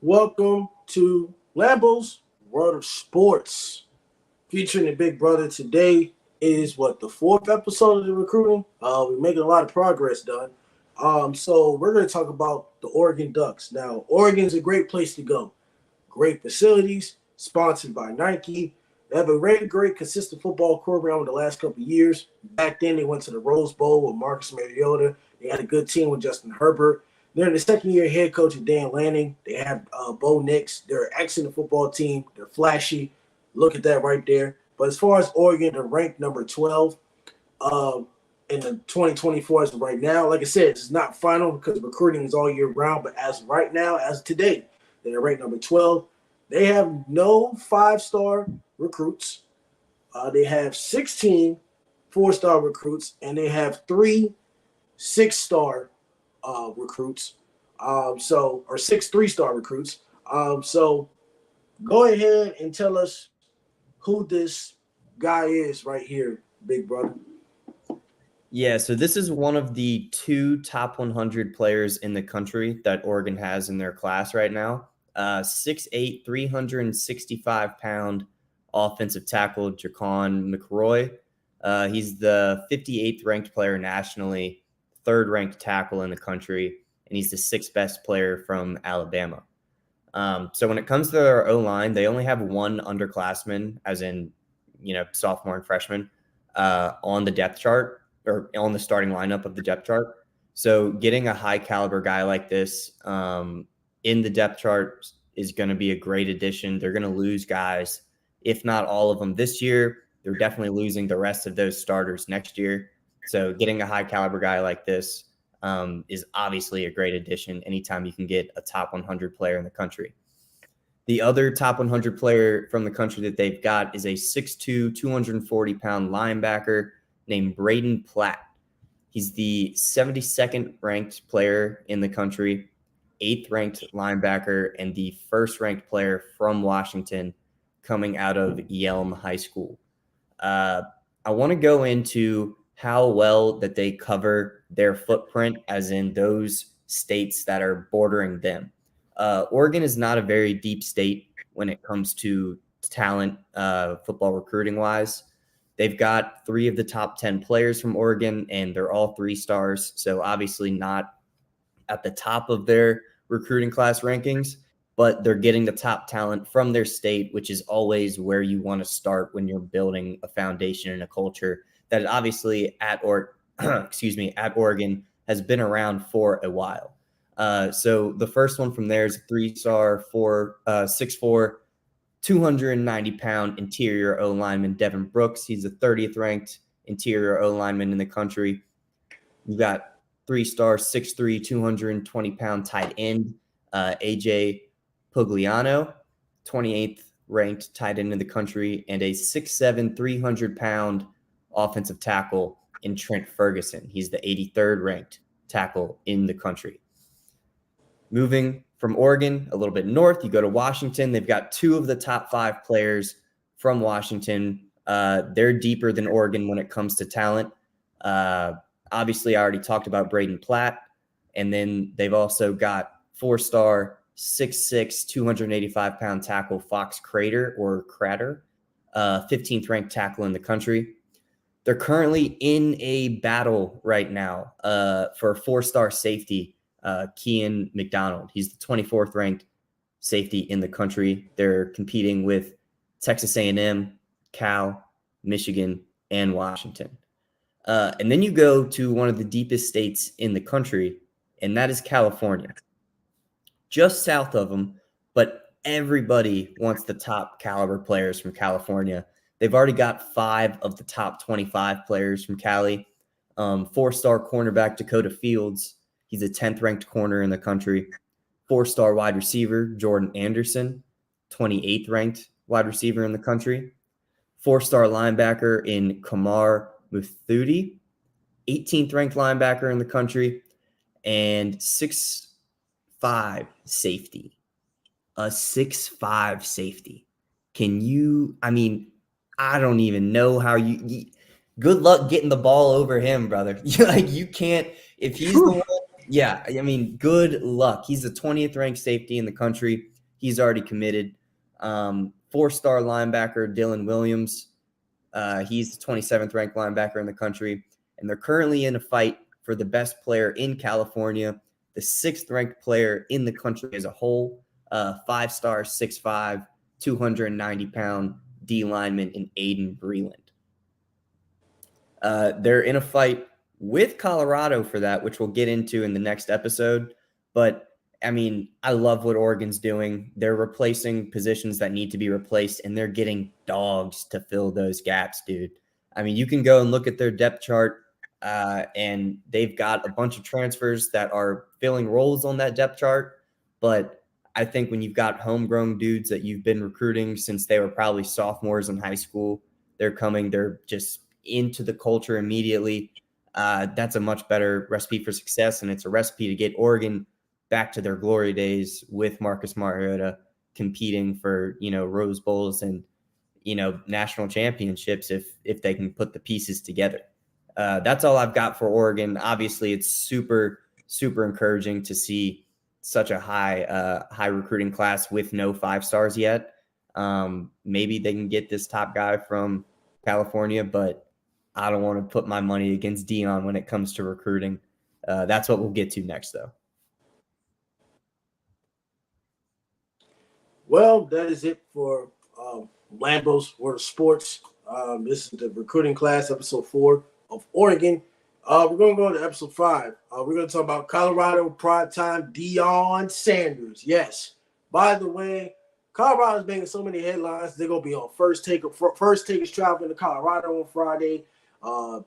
Welcome to LAMBO'S World of Sports. Featuring the big brother today is the fourth episode of the recruiting. We're making a lot of progress done. So we're going to talk about the Oregon Ducks. Now, Oregon's a great place to go. Great facilities, sponsored by Nike. They have a very great, consistent football program over the last couple of years. Back then, they went to the Rose Bowl with Marcus Mariota. They had a good team with Justin Herbert. They're in the second-year head coach of Dan Lanning. They have Bo Nix. They're an excellent football team. They're flashy. Look at that right there. But as far as Oregon, they're ranked number 12 in the 2024 as of right now. Like I said, it's not final because recruiting is all year round. But as of right now, as of today, they're ranked number 12. They have no five-star recruits. They have 16 four-star recruits, and they have 3 six-star recruits. Or 6 three-star recruits. So go ahead and tell us who this guy is right here, big brother. Yeah, so this is one of the 2 top 100 players in the country that Oregon has in their class right now. 6'8", 365-pound offensive tackle, Jaquan McRoy. He's the 58th ranked player nationally, 3rd ranked tackle in the country, and he's the 6th best player from Alabama. So when it comes to their O-line, they only have 1 underclassman, as in, sophomore and freshman, on the depth chart or on the starting lineup of the depth chart. So getting a high caliber guy like this in the depth chart is going to be a great addition. They're going to lose guys, if not all of them this year. They're definitely losing the rest of those starters next year. So getting a high caliber guy like this is obviously a great addition anytime you can get a top 100 player in the country. The other top 100 player from the country that they've got is a 6'2", 240-pound linebacker named Braden Platt. He's the 72nd ranked player in the country, 8th ranked linebacker, and the 1st ranked player from Washington coming out of Yelm High School. I want to go into how well that they cover their footprint, as in those states that are bordering them. Oregon is not a very deep state when it comes to talent, football recruiting wise. They've got 3 of the top 10 players from Oregon, and they're all 3 stars. So obviously not at the top of their recruiting class rankings, but they're getting the top talent from their state, which is always where you want to start when you're building a foundation and a culture that obviously at Oregon has been around for a while. So the first one from there is a 3-star, 6'4", 290-pound interior O-lineman, Devin Brooks. He's the 30th ranked interior O-lineman in the country. You've got 3-star, 6'3", 220-pound tight end, AJ Pugliano, 28th ranked tight end in the country, and a 6'7", 300-pound offensive tackle in Trent Ferguson. He's the 83rd ranked tackle in the country. Moving from Oregon a little bit north, you go to Washington. They've got 2 of the top 5 players from Washington. They're deeper than Oregon when it comes to talent. Obviously, I already talked about Braden Platt. And then they've also got 4-star, 6'6", 285-pound tackle Fox Crater, 15th ranked tackle in the country. They're currently in a battle right now for 4-star safety, Kean McDonald. He's the 24th ranked safety in the country. They're competing with Texas A&M, Cal, Michigan, and Washington. And then you go to one of the deepest states in the country, and that is California. Just south of them, but everybody wants the top caliber players from California. They've already got 5 of the top 25 players from Cali. 4-star cornerback Dakota Fields. He's a 10th ranked corner in the country. 4-star wide receiver Jordan Anderson, 28th ranked wide receiver in the country. 4-star linebacker in Kamar Muthudi, 18th ranked linebacker in the country. And 6'5" safety. A 6'5" safety. I don't even know how good luck getting the ball over him, brother. Like, you can't, if he's the one, yeah, I mean, good luck. He's the 20th ranked safety in the country. He's already committed. 4-star linebacker Dylan Williams. He's the 27th ranked linebacker in the country. And they're currently in a fight for the best player in California, the 6th ranked player in the country as a whole, 5-star, 6'5", 290-pound D lineman in Aiden Breland. They're in a fight with Colorado for that, which we'll get into in the next episode. But I mean, I love what Oregon's doing. They're replacing positions that need to be replaced, and they're getting dogs to fill those gaps, dude. I mean, you can go and look at their depth chart, and they've got a bunch of transfers that are filling roles on that depth chart. But I think when you've got homegrown dudes that you've been recruiting since they were probably sophomores in high school, they're just into the culture immediately. That's a much better recipe for success, and it's a recipe to get Oregon back to their glory days with Marcus Mariota competing for, Rose Bowls and, national championships if they can put the pieces together. That's all I've got for Oregon. Obviously, it's super, super encouraging to see such a high recruiting class with no 5 stars yet. Maybe they can get this top guy from California, but I don't want to put my money against Dion when it comes to recruiting. That's what we'll get to next, though. Well, that is it for Lambo's World of Sports. This is the recruiting class, episode 4 of Oregon. We're going to go to episode 5. We're going to talk about Colorado primetime Deion Sanders. Yes. By the way, Colorado's making so many headlines. They're going to be on First Take is traveling to Colorado on Friday.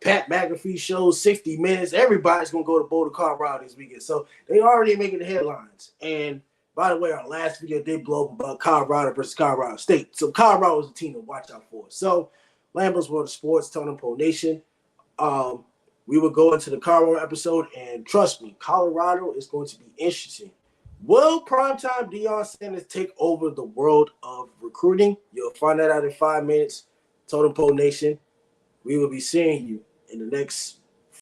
Pat McAfee shows 60 Minutes. Everybody's going to go to Boulder, Colorado this weekend. So they already making the headlines. And by the way, our last video did blow up about Colorado versus Colorado State. So Colorado is a team to watch out for. So Lambo's World of Sports, Totem Nation. We will go into the Colorado episode, and trust me, Colorado is going to be interesting. Will primetime Deion Sanders take over the world of recruiting? You'll find that out in 5 minutes. Totem Nation. We will be seeing you in the next